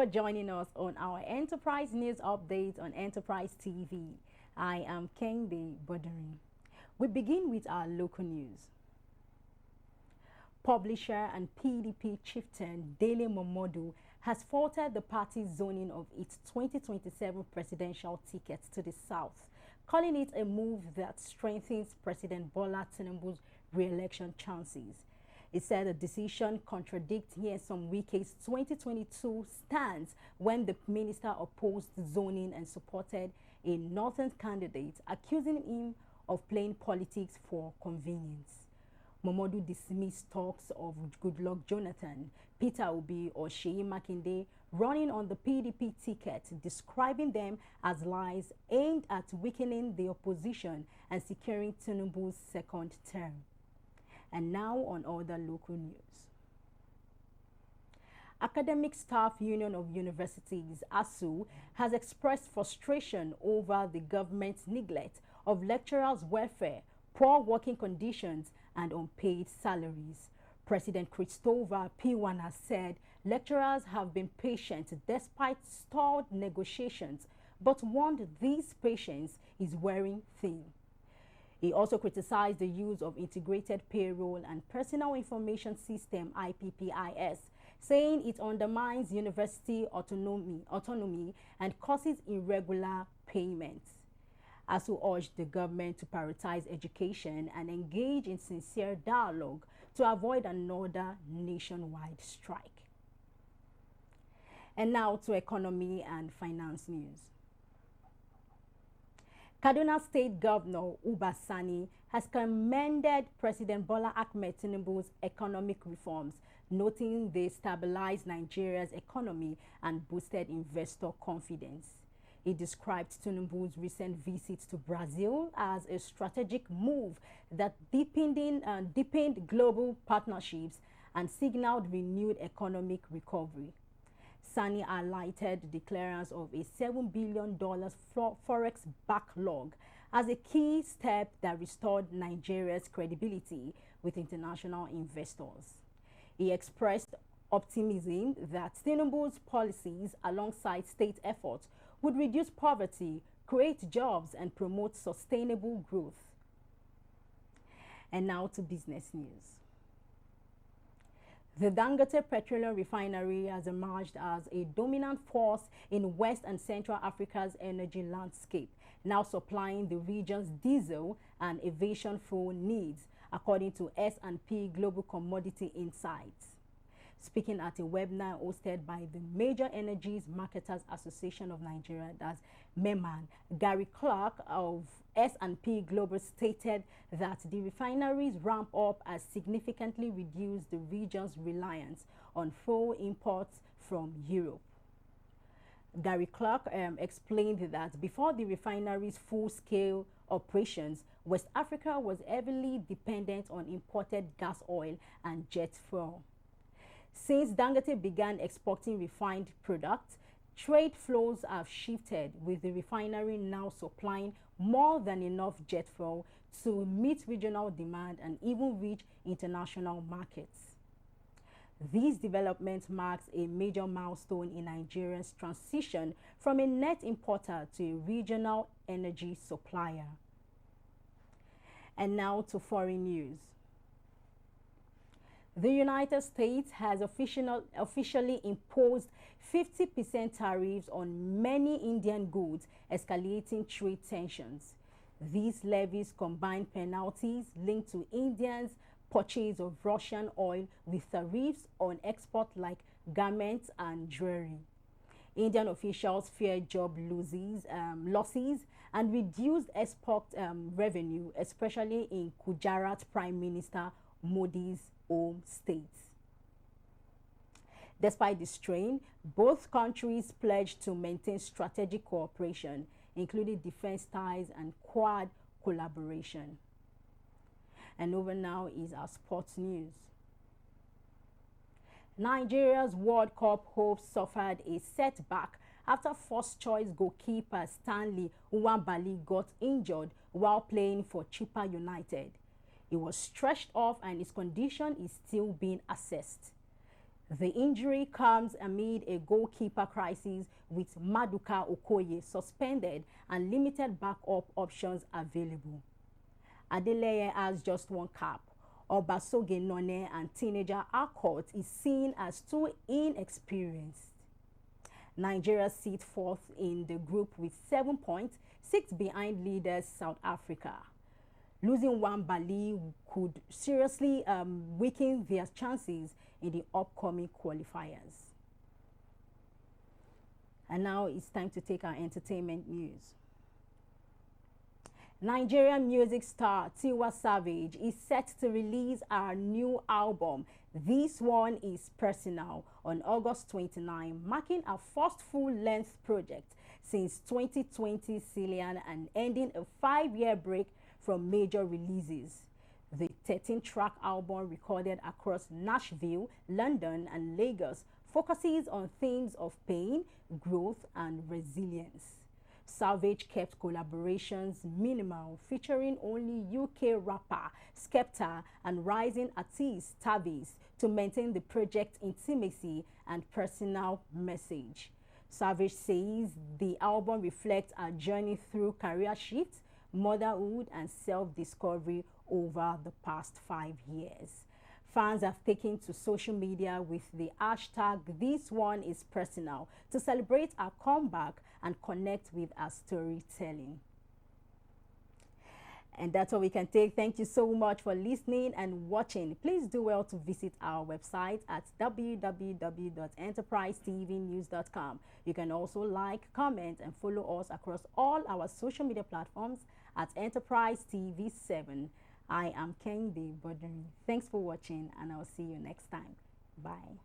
for joining us on our Enterprise News Update on Enterprise TV. I am Kende Bodering. We begin with our local news. Publisher and PDP chieftain Dele Momodu has faulted the party's zoning of its 2027 presidential ticket to the south, calling it a move that strengthens President Bola Tinubu's re-election chances. He said the decision contradicts Nyesom Wike's 2022 stance when the minister opposed zoning and supported a northern candidate, accusing him of playing politics for convenience. Momodu dismissed talks of Goodluck Jonathan, Peter Obi or Seyi Makinde running on the PDP ticket, describing them as lies aimed at weakening the opposition and securing Tinubu's second term. And now on other local news. Academic Staff Union of Universities, ASU, has expressed frustration over the government's neglect of lecturers' welfare, poor working conditions, and unpaid salaries. President Christopher Piwana said lecturers have been patient despite stalled negotiations, but warned this patience is wearing thin. He also criticized the use of Integrated Payroll and Personal Information System (IPPIS), saying it undermines university autonomy and causes irregular payments. ASU urged the government to prioritize education and engage in sincere dialogue to avoid another nationwide strike. And now to economy and finance news. Kaduna State Governor Uba Sani has commended President Bola Ahmed Tinubu's economic reforms, noting they stabilized Nigeria's economy and boosted investor confidence. He described Tinubu's recent visit to Brazil as a strategic move that deepened global partnerships and signaled renewed economic recovery. Sani highlighted the clearance of a $7 billion forex backlog as a key step that restored Nigeria's credibility with international investors. He expressed optimism that Tinubu's policies alongside state efforts would reduce poverty, create jobs, and promote sustainable growth. And now to business news. The Dangote Petroleum Refinery has emerged as a dominant force in West and Central Africa's energy landscape, now supplying the region's diesel and aviation fuel needs, according to S&P Global Commodity Insights. Speaking at a webinar hosted by the Major Energies Marketers Association of Nigeria, that's MEMAN, Gary Clark of S&P Global stated that the refinery's ramp up has significantly reduced the region's reliance on fuel imports from Europe. Gary Clark explained that before the refinery's full-scale operations, West Africa was heavily dependent on imported gas oil and jet fuel. Since Dangote began exporting refined products, trade flows have shifted, with the refinery now supplying more than enough jet fuel to meet regional demand and even reach international markets. This development marks a major milestone in Nigeria's transition from a net importer to a regional energy supplier. And now to foreign news. The United States has officially imposed 50% tariffs on many Indian goods, escalating trade tensions. These levies combine penalties linked to Indians' purchase of Russian oil with tariffs on exports like garments and jewelry. Indian officials fear job losses and reduced export revenue, especially in Gujarat Prime Minister Modi's home state. Despite the strain, both countries pledged to maintain strategic cooperation, including defense ties and Quad collaboration. And over now is our sports news. Nigeria's World Cup hopes suffered a setback after first-choice goalkeeper Stanley Nwabali got injured while playing for Chippa United. He was stretched off and his condition is still being assessed. The injury comes amid a goalkeeper crisis with Maduka Okoye suspended and limited backup options available. Adeleye has just one cap. Obasoge None and teenager Akot is seen as too inexperienced. Nigeria sit fourth in the group with 7 points, 6 behind leaders South Africa. Losing one Bali could seriously weaken their chances in the upcoming qualifiers. And now it's time to take our entertainment news. Nigerian music star Tiwa Savage is set to release our new album. This one is Personal on August 29, marking our first full-length project since 2020 Cillian and ending a 5-year break from major releases. The 13-track album, recorded across Nashville, London, and Lagos, focuses on themes of pain, growth, and resilience. Savage kept collaborations minimal, featuring only UK rapper Skepta and rising artist Tavis to maintain the project's intimacy and personal message. Savage says the album reflects a journey through career shifts, motherhood, and self-discovery over the past 5 years. Fans have taken to social media with the hashtag #ThisOneIsPersonal to celebrate our comeback and connect with our storytelling. And that's all we can take. Thank you so much for listening and watching. Please do well to visit our website at www.enterprisetvnews.com. You can also like, comment, and follow us across all our social media platforms at Enterprise TV 7. I am Kende Bodri. Thanks for watching, and I'll see you next time. Bye.